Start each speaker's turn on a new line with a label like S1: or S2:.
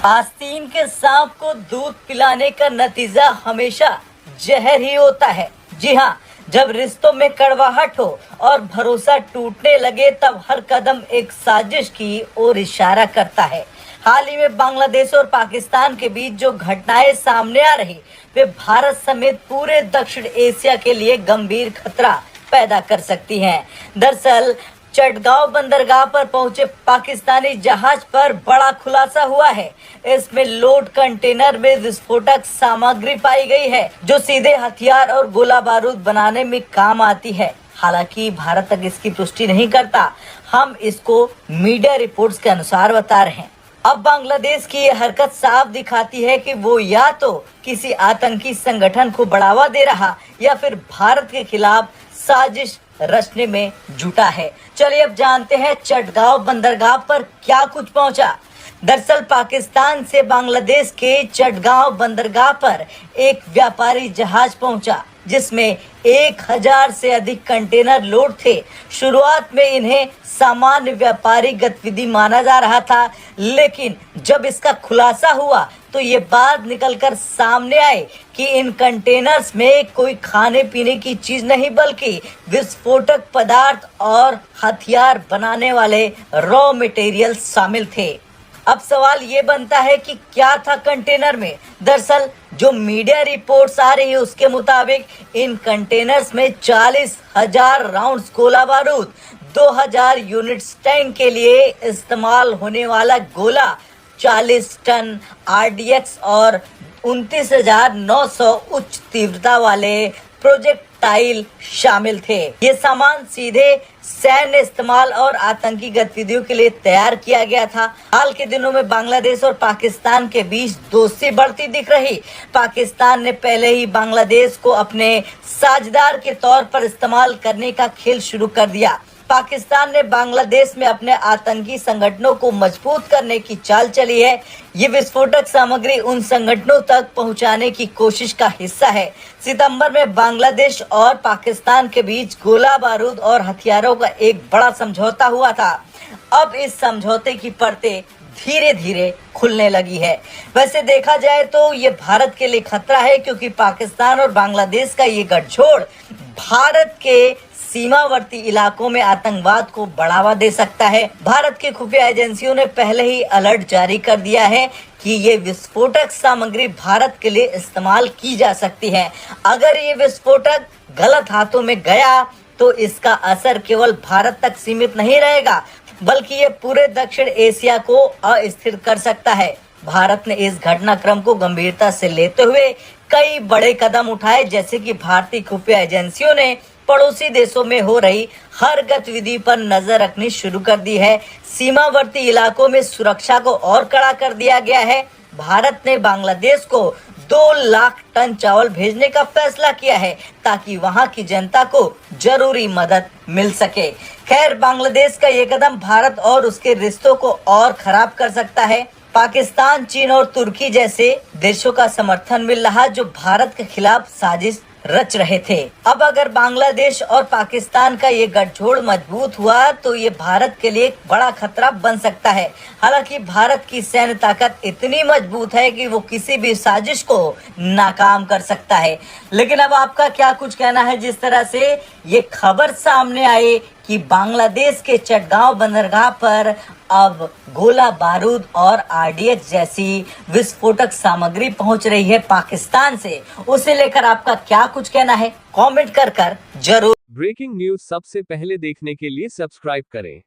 S1: आस्तीन के सांप को दूध पिलाने का नतीजा हमेशा जहर ही होता है। जी हाँ, जब रिश्तों में कड़वाहट हो और भरोसा टूटने लगे तब हर कदम एक साजिश की ओर इशारा करता है। हाल ही में बांग्लादेश और पाकिस्तान के बीच जो घटनाएं सामने आ रही वे भारत समेत पूरे दक्षिण एशिया के लिए गंभीर खतरा पैदा कर सकती हैं। दरअसल चटगांव बंदरगाह पर पहुंचे पाकिस्तानी जहाज पर बड़ा खुलासा हुआ है। इसमें लोड कंटेनर में विस्फोटक सामग्री पाई गई है जो सीधे हथियार और गोला बारूद बनाने में काम आती है। हालांकि भारत तक इसकी पुष्टि नहीं करता। हम इसको मीडिया रिपोर्ट्स के अनुसार बता रहे हैं। अब बांग्लादेश की ये हरकत साफ दिखाती है कि वो या तो किसी आतंकी संगठन को बढ़ावा दे रहा या फिर भारत के खिलाफ साजिश रचने में जुटा है। चलिए अब जानते हैं चटगांव बंदरगाह पर क्या कुछ पहुंचा। दरअसल पाकिस्तान से बांग्लादेश के चटगांव बंदरगाह पर एक व्यापारी जहाज पहुंचा जिसमें 1000 से अधिक कंटेनर लोड थे। शुरुआत में इन्हें सामान्य व्यापारिक गतिविधि माना जा रहा था, लेकिन जब इसका खुलासा हुआ तो ये बात निकलकर सामने आए कि इन कंटेनर्स में कोई खाने पीने की चीज नहीं बल्कि विस्फोटक पदार्थ और हथियार बनाने वाले रॉ मटेरियल शामिल थे। अब सवाल ये बनता है कि क्या था कंटेनर में। दरअसल जो मीडिया रिपोर्ट्स आ रही है उसके मुताबिक इन कंटेनर्स में 40,000 राउंड्स गोला बारूद, 2000 यूनिट्स टैंक के लिए इस्तेमाल होने वाला गोला, 40 टन आरडीएक्स और 29,900 उच्च तीव्रता वाले प्रोजेक्टाइल शामिल थे। ये सामान सीधे सैन्य इस्तेमाल और आतंकी गतिविधियों के लिए तैयार किया गया था। हाल के दिनों में बांग्लादेश और पाकिस्तान के बीच दोस्ती बढ़ती दिख रही। पाकिस्तान ने पहले ही बांग्लादेश को अपने साझेदार के तौर पर इस्तेमाल करने का खेल शुरू कर दिया। पाकिस्तान ने बांग्लादेश में अपने आतंकी संगठनों को मजबूत करने की चाल चली है। ये विस्फोटक सामग्री उन संगठनों तक पहुंचाने की कोशिश का हिस्सा है। सितंबर में बांग्लादेश और पाकिस्तान के बीच गोला बारूद और हथियारों का एक बड़ा समझौता हुआ था। अब इस समझौते की परतें धीरे धीरे खुलने लगी है। वैसे देखा जाए तो ये भारत के लिए खतरा है, क्योंकि पाकिस्तान और बांग्लादेश का ये गठजोड़ भारत के सीमावर्ती इलाकों में आतंकवाद को बढ़ावा दे सकता है। भारत की खुफिया एजेंसियों ने पहले ही अलर्ट जारी कर दिया है कि ये विस्फोटक सामग्री भारत के लिए इस्तेमाल की जा सकती है। अगर ये विस्फोटक गलत हाथों में गया तो इसका असर केवल भारत तक सीमित नहीं रहेगा, बल्कि ये पूरे दक्षिण एशिया को अस्थिर कर सकता है। भारत ने इस घटनाक्रम को गंभीरता से लेते हुए कई बड़े कदम उठाए, जैसे कि भारतीय खुफिया एजेंसियों ने पड़ोसी देशों में हो रही हर गतिविधि पर नजर रखनी शुरू कर दी है। सीमावर्ती इलाकों में सुरक्षा को और कड़ा कर दिया गया है। भारत ने बांग्लादेश को 2 लाख टन चावल भेजने का फैसला किया है ताकि वहां की जनता को जरूरी मदद मिल सके। खैर, बांग्लादेश का ये कदम भारत और उसके रिश्तों को और खराब कर सकता है। पाकिस्तान, चीन और तुर्की जैसे देशों का समर्थन मिल रहा जो भारत के खिलाफ साजिश रच रहे थे। अब अगर बांग्लादेश और पाकिस्तान का ये गठजोड़ मजबूत हुआ तो ये भारत के लिए एक बड़ा खतरा बन सकता है। हालांकि भारत की सैन्य ताकत इतनी मजबूत है कि वो किसी भी साजिश को नाकाम कर सकता है। लेकिन अब आपका क्या कुछ कहना है जिस तरह से ये खबर सामने आई कि बांग्लादेश के चटगांव बंदरगाह पर अब गोला बारूद और आरडीएक्स जैसी विस्फोटक सामग्री पहुंच रही है पाकिस्तान से, उसे लेकर आपका क्या कुछ कहना है कमेंट कर जरूर।
S2: ब्रेकिंग न्यूज सबसे पहले देखने के लिए सब्सक्राइब करें।